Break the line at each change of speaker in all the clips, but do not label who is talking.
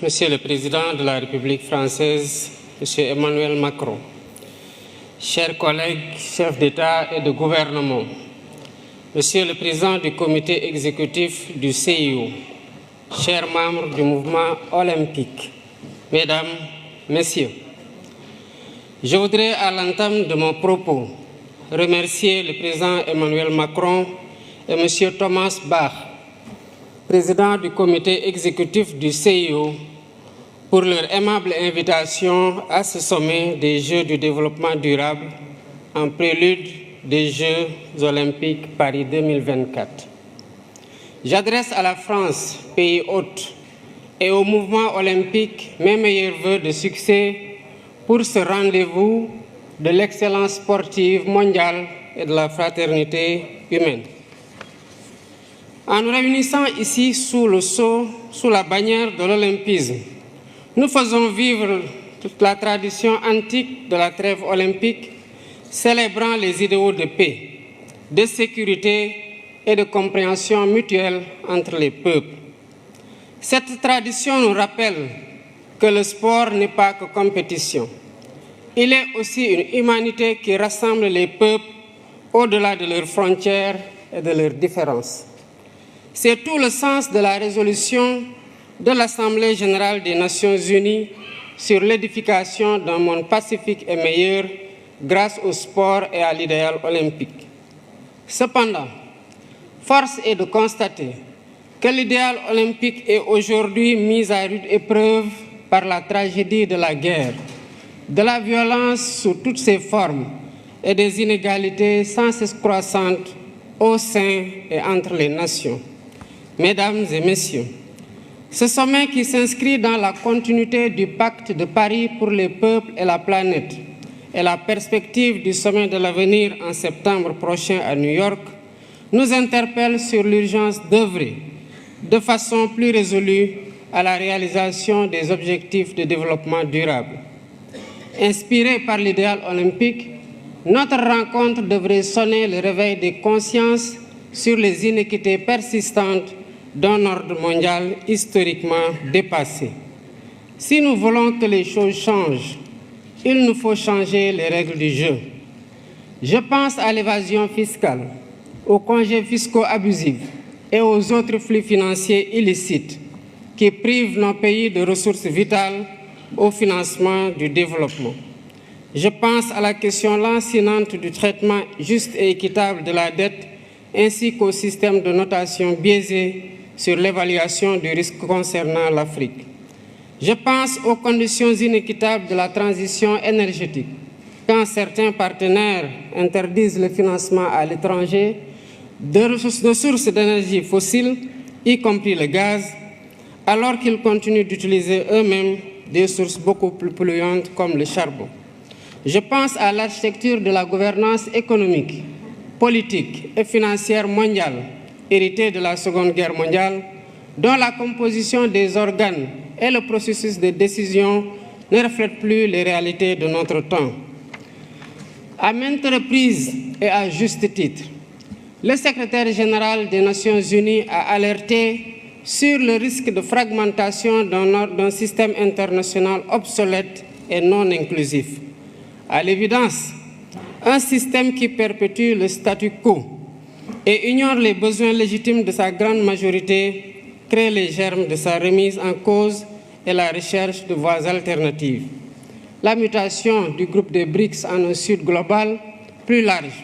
Monsieur le Président de la République française, Monsieur Emmanuel Macron, chers collègues, chefs d'État et de gouvernement, Monsieur le Président du Comité exécutif du CIO, chers membres du mouvement olympique, Mesdames, Messieurs, je voudrais à l'entame de mon propos remercier le Président Emmanuel Macron et Monsieur Thomas Bach, Président du Comité exécutif du CIO, pour leur aimable invitation à ce sommet des Jeux du développement durable en prélude des Jeux olympiques Paris 2024. J'adresse à la France, pays hôte, et au mouvement olympique mes meilleurs vœux de succès pour ce rendez-vous de l'excellence sportive mondiale et de la fraternité humaine. En nous réunissant ici sous le sceau, sous la bannière de l'olympisme, nous faisons vivre toute la tradition antique de la trêve olympique, célébrant les idéaux de paix, de sécurité et de compréhension mutuelle entre les peuples. Cette tradition nous rappelle que le sport n'est pas que compétition. Il est aussi une humanité qui rassemble les peuples au-delà de leurs frontières et de leurs différences. C'est tout le sens de la résolution de l'Assemblée générale des Nations unies sur l'édification d'un monde pacifique et meilleur grâce au sport et à l'idéal olympique. Cependant, force est de constater que l'idéal olympique est aujourd'hui mis à rude épreuve par la tragédie de la guerre, de la violence sous toutes ses formes et des inégalités sans cesse croissantes au sein et entre les nations. Mesdames et Messieurs, ce sommet qui s'inscrit dans la continuité du pacte de Paris pour les peuples et la planète et la perspective du sommet de l'avenir en septembre prochain à New York nous interpelle sur l'urgence d'œuvrer de façon plus résolue à la réalisation des objectifs de développement durable. Inspirée par l'idéal olympique, notre rencontre devrait sonner le réveil des consciences sur les inéquités persistantes d'un ordre mondial historiquement dépassé. Si nous voulons que les choses changent, il nous faut changer les règles du jeu. Je pense à l'évasion fiscale, aux congés fiscaux abusifs et aux autres flux financiers illicites qui privent nos pays de ressources vitales au financement du développement. Je pense à la question lancinante du traitement juste et équitable de la dette ainsi qu'au système de notation biaisé sur l'évaluation du risque concernant l'Afrique. Je pense aux conditions inéquitables de la transition énergétique, quand certains partenaires interdisent le financement à l'étranger de sources d'énergie fossiles, y compris le gaz, alors qu'ils continuent d'utiliser eux-mêmes des sources beaucoup plus polluantes comme le charbon. Je pense à l'architecture de la gouvernance économique, politique et financière mondiale, héritée de la Seconde Guerre mondiale, dont la composition des organes et le processus de décision ne reflètent plus les réalités de notre temps. À maintes reprises et à juste titre, le secrétaire général des Nations Unies a alerté sur le risque de fragmentation d'un système international obsolète et non inclusif. À l'évidence, un système qui perpétue le statu quo et ignore les besoins légitimes de sa grande majorité crée les germes de sa remise en cause et la recherche de voies alternatives. La mutation du groupe des BRICS en un sud global plus large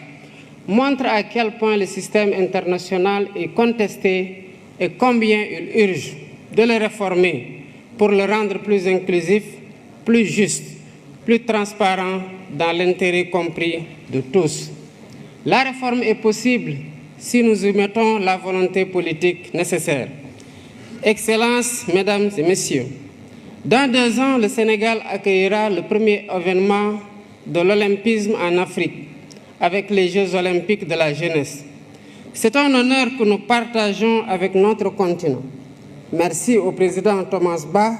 montre à quel point le système international est contesté et combien il urge de le réformer pour le rendre plus inclusif, plus juste, plus transparent dans l'intérêt compris de tous. La réforme est possible si nous y mettons la volonté politique nécessaire. Excellences, Mesdames et Messieurs, dans 2 ans, le Sénégal accueillera le premier événement de l'olympisme en Afrique avec les Jeux olympiques de la jeunesse. C'est un honneur que nous partageons avec notre continent. Merci au président Thomas Bach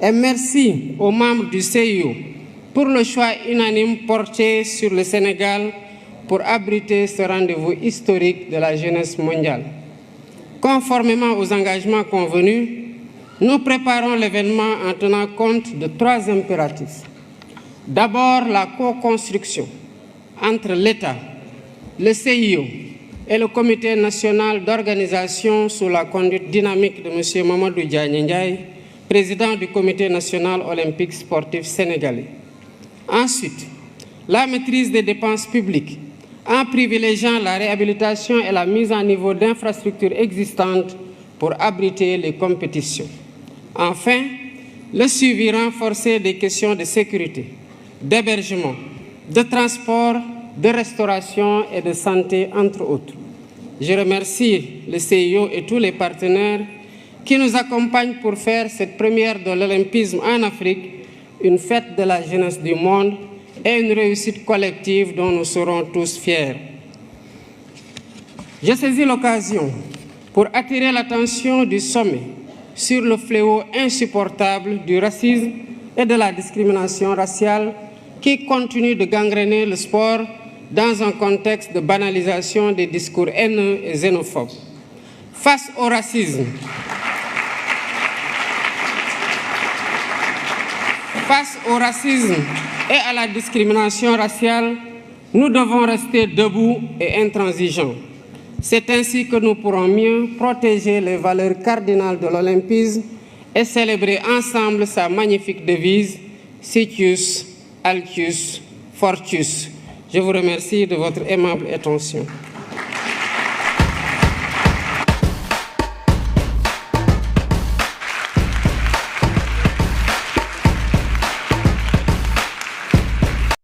et merci aux membres du CIO pour le choix unanime porté sur le Sénégal pour abriter ce rendez-vous historique de la jeunesse mondiale. Conformément aux engagements convenus, Nous préparons l'événement en tenant compte de 3 impératifs. D'abord, la co-construction entre l'État, le CIO et le Comité national d'organisation sous la conduite dynamique de M. Mamadou Diagne Ndiaye, président du Comité national olympique sportif sénégalais. Ensuite, la maîtrise des dépenses publiques en privilégiant la réhabilitation et la mise en niveau d'infrastructures existantes pour abriter les compétitions. Enfin, le suivi renforcé des questions de sécurité, d'hébergement, de transport, de restauration et de santé, entre autres. Je remercie le CIO et tous les partenaires qui nous accompagnent pour faire cette première de l'olympisme en Afrique une fête de la jeunesse du monde et une réussite collective dont nous serons tous fiers. Je saisis l'occasion pour attirer l'attention du sommet sur le fléau insupportable du racisme et de la discrimination raciale qui continue de gangréner le sport dans un contexte de banalisation des discours haineux et xénophobes. Face au racisme, et à la discrimination raciale, nous devons rester debout et intransigeants. C'est ainsi que nous pourrons mieux protéger les valeurs cardinales de l'olympisme et célébrer ensemble sa magnifique devise « Citius, Altius, Fortius ». Je vous remercie de votre aimable attention.